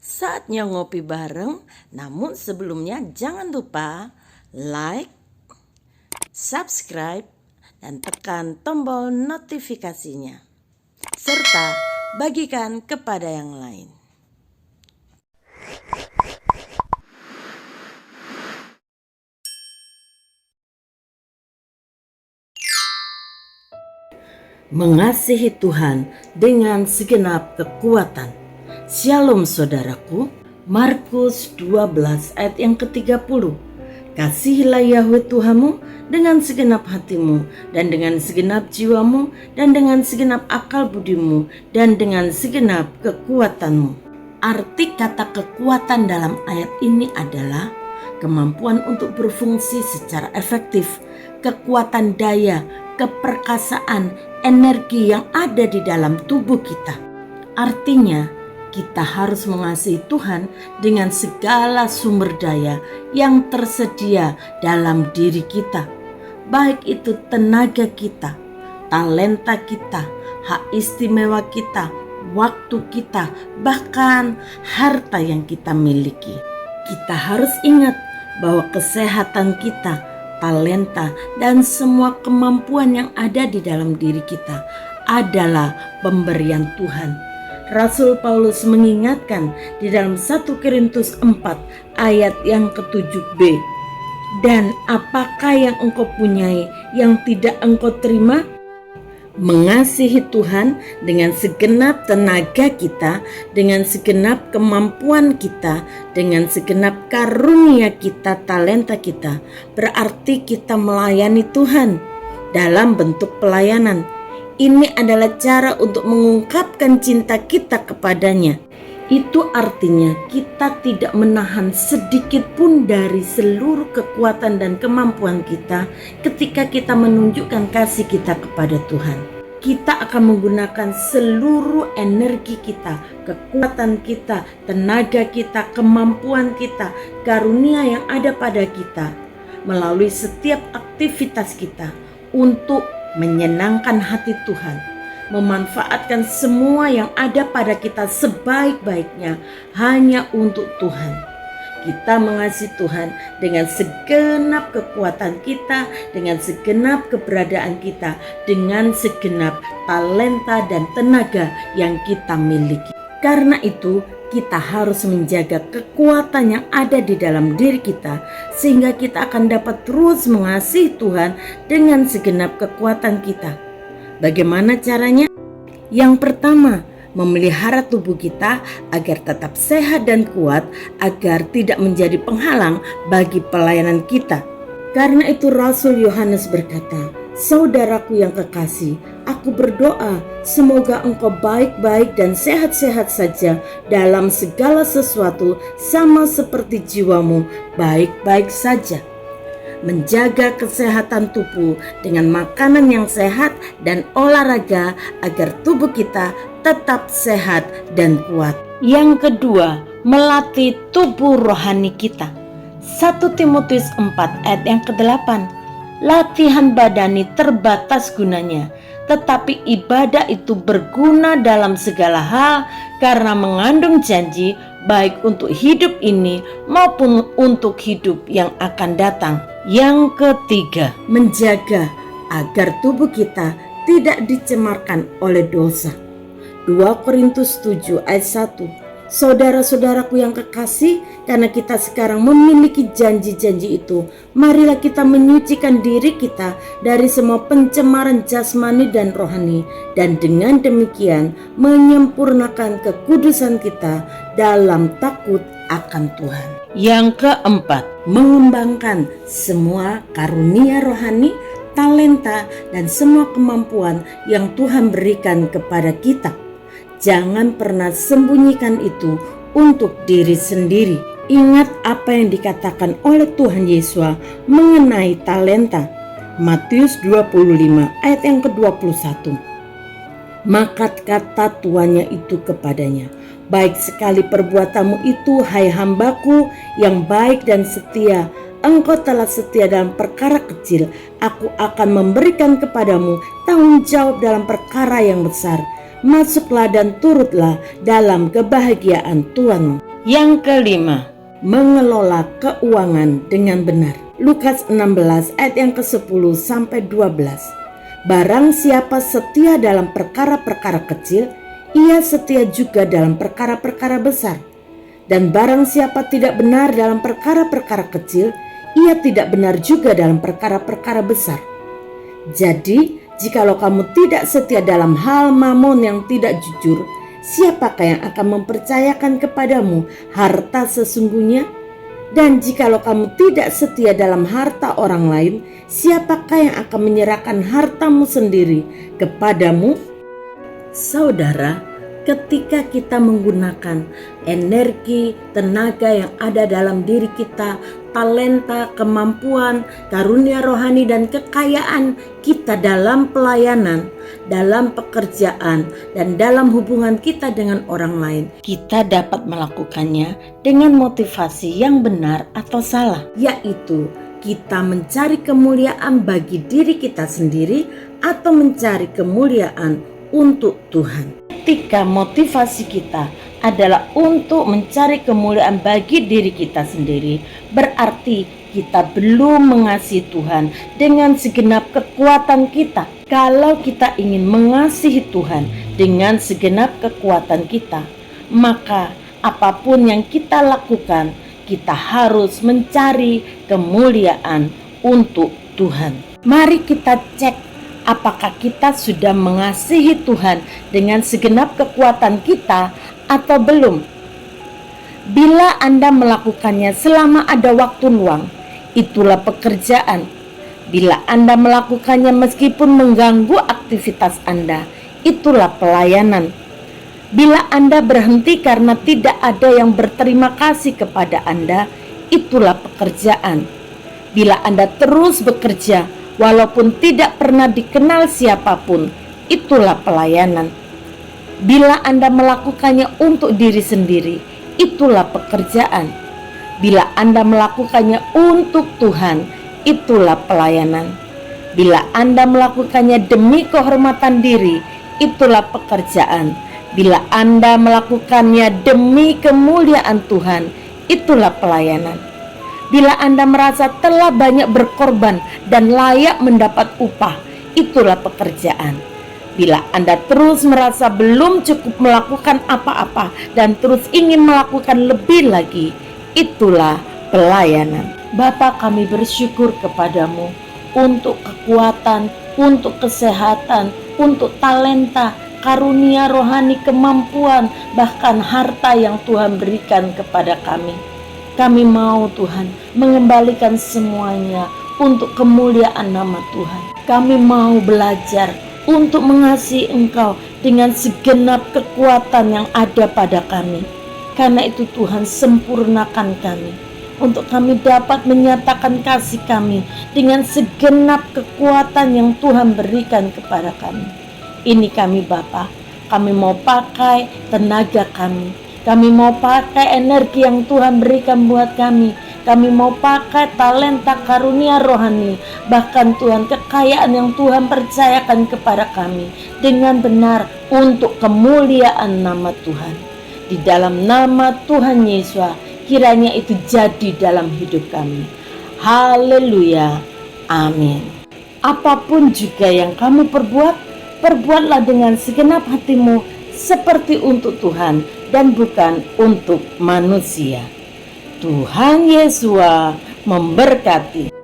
Saatnya ngopi bareng, namun sebelumnya jangan lupa like, subscribe, dan tekan tombol notifikasinya. Serta bagikan kepada yang lain. Mengasihi Tuhan dengan segenap kekuatan. Shalom saudaraku. Markus 12 ayat yang ke-30. Kasihilah Yahweh Tuhanmu dengan segenap hatimu, dan dengan segenap jiwamu, dan dengan segenap akal budimu, dan dengan segenap kekuatanmu. Arti kata kekuatan dalam ayat ini adalah kemampuan untuk berfungsi secara efektif, kekuatan daya, keperkasaan, energi yang ada di dalam tubuh kita. Artinya, kita harus mengasihi Tuhan dengan segala sumber daya yang tersedia dalam diri kita, baik itu tenaga kita, talenta kita, hak istimewa kita, waktu kita, bahkan harta yang kita miliki. Kita harus ingat bahwa kesehatan kita, talenta, dan semua kemampuan yang ada di dalam diri kita adalah pemberian Tuhan. Rasul Paulus mengingatkan di dalam 1 Korintus 4 ayat yang ke-7b. Dan apakah yang engkau punyai yang tidak engkau terima? Mengasihi Tuhan dengan segenap tenaga kita, dengan segenap kemampuan kita, dengan segenap karunia kita, talenta kita, berarti kita melayani Tuhan dalam bentuk pelayanan. Ini adalah cara untuk mengungkapkan cinta kita kepadanya. Itu artinya kita tidak menahan sedikit pun dari seluruh kekuatan dan kemampuan kita ketika kita menunjukkan kasih kita kepada Tuhan. Kita akan menggunakan seluruh energi kita, kekuatan kita, tenaga kita, kemampuan kita, karunia yang ada pada kita melalui setiap aktivitas kita untuk menyenangkan hati Tuhan, memanfaatkan semua yang ada pada kita sebaik-baiknya hanya untuk Tuhan. Kita mengasihi Tuhan dengan segenap kekuatan kita, dengan segenap keberadaan kita, dengan segenap talenta dan tenaga yang kita miliki. Karena itu, kita harus menjaga kekuatan yang ada di dalam diri kita, sehingga kita akan dapat terus mengasihi Tuhan dengan segenap kekuatan kita. Bagaimana caranya? Yang pertama, memelihara tubuh kita agar tetap sehat dan kuat, agar tidak menjadi penghalang bagi pelayanan kita. Karena itu Rasul Yohanes berkata, "Saudaraku yang kekasih, aku berdoa semoga engkau baik-baik dan sehat-sehat saja dalam segala sesuatu, sama seperti jiwamu baik-baik saja." Menjaga kesehatan tubuh dengan makanan yang sehat dan olahraga agar tubuh kita tetap sehat dan kuat. Yang kedua, melatih tubuh rohani kita. 1 Timotius 4 ayat yang ke-8. Latihan badani terbatas gunanya, tetapi ibadah itu berguna dalam segala hal karena mengandung janji baik untuk hidup ini maupun untuk hidup yang akan datang. Yang ketiga, menjaga agar tubuh kita tidak dicemarkan oleh dosa. 2 Korintus 7 ayat 1. Saudara-saudaraku yang kekasih, karena kita sekarang memiliki janji-janji itu, marilah kita menyucikan diri kita dari semua pencemaran jasmani dan rohani, dan dengan demikian menyempurnakan kekudusan kita dalam takut akan Tuhan. Yang keempat, mengembangkan semua karunia rohani, talenta, dan semua kemampuan yang Tuhan berikan kepada kita. Jangan pernah sembunyikan itu untuk diri sendiri. Ingat apa yang dikatakan oleh Tuhan Yesus mengenai talenta. Matius 25 ayat yang ke-21. Maka kata tuannya itu kepadanya, "Baik sekali perbuatanmu itu, hai hambaku yang baik dan setia. Engkau telah setia dalam perkara kecil, aku akan memberikan kepadamu tanggung jawab dalam perkara yang besar. Masuklah dan turutlah dalam kebahagiaan Tuhanmu." Yang kelima, mengelola keuangan dengan benar. Lukas 16 ayat yang ke-10 sampai 12. Barang siapa setia dalam perkara-perkara kecil, ia setia juga dalam perkara-perkara besar. Dan barang siapa tidak benar dalam perkara-perkara kecil, ia tidak benar juga dalam perkara-perkara besar. Jadi, jikalau kamu tidak setia dalam hal mamon yang tidak jujur, siapakah yang akan mempercayakan kepadamu harta sesungguhnya? Dan jikalau kamu tidak setia dalam harta orang lain, siapakah yang akan menyerahkan hartamu sendiri kepadamu? Saudara, ketika kita menggunakan energi, tenaga yang ada dalam diri kita, talenta, kemampuan, karunia rohani dan kekayaan kita dalam pelayanan, dalam pekerjaan, dan dalam hubungan kita dengan orang lain, kita dapat melakukannya dengan motivasi yang benar atau salah, yaitu kita mencari kemuliaan bagi diri kita sendiri atau mencari kemuliaan untuk Tuhan. Ketika motivasi kita adalah untuk mencari kemuliaan bagi diri kita sendiri, berarti kita belum mengasihi Tuhan dengan segenap kekuatan kita. Kalau kita ingin mengasihi Tuhan dengan segenap kekuatan kita, maka apapun yang kita lakukan, kita harus mencari kemuliaan untuk Tuhan. Mari kita cek apakah kita sudah mengasihi Tuhan dengan segenap kekuatan kita atau belum. Bila Anda melakukannya selama ada waktu luang, itulah pekerjaan. Bila Anda melakukannya meskipun mengganggu aktivitas Anda, itulah pelayanan. Bila Anda berhenti karena tidak ada yang berterima kasih kepada Anda, itulah pekerjaan. Bila Anda terus bekerja walaupun tidak pernah dikenal siapapun, itulah pelayanan. Bila Anda melakukannya untuk diri sendiri, itulah pekerjaan. Bila Anda melakukannya untuk Tuhan, itulah pelayanan. Bila Anda melakukannya demi kehormatan diri, itulah pekerjaan. Bila Anda melakukannya demi kemuliaan Tuhan, itulah pelayanan. Bila Anda merasa telah banyak berkorban dan layak mendapat upah, itulah pekerjaan. Bila Anda terus merasa belum cukup melakukan apa-apa dan terus ingin melakukan lebih lagi, itulah pelayanan. Bapa, kami bersyukur kepadamu untuk kekuatan, untuk kesehatan, untuk talenta, karunia rohani, kemampuan, bahkan harta yang Tuhan berikan kepada kami. Kami mau Tuhan mengembalikan semuanya untuk kemuliaan nama Tuhan. Kami mau belajar untuk mengasihi Engkau dengan segenap kekuatan yang ada pada kami. Karena itu Tuhan, sempurnakan kami untuk kami dapat menyatakan kasih kami dengan segenap kekuatan yang Tuhan berikan kepada kami. Ini kami Bapa, kami mau pakai tenaga kami. Kami mau pakai energi yang Tuhan berikan buat kami. Kami mau pakai talenta karunia rohani. Bahkan Tuhan, kekayaan yang Tuhan percayakan kepada kami dengan benar untuk kemuliaan nama Tuhan. Di dalam nama Tuhan Yesus, kiranya itu jadi dalam hidup kami. Haleluya. Amin. Apapun juga yang kamu perbuat, perbuatlah dengan segenap hatimu seperti untuk Tuhan dan bukan untuk manusia. Tuhan Yesus memberkati.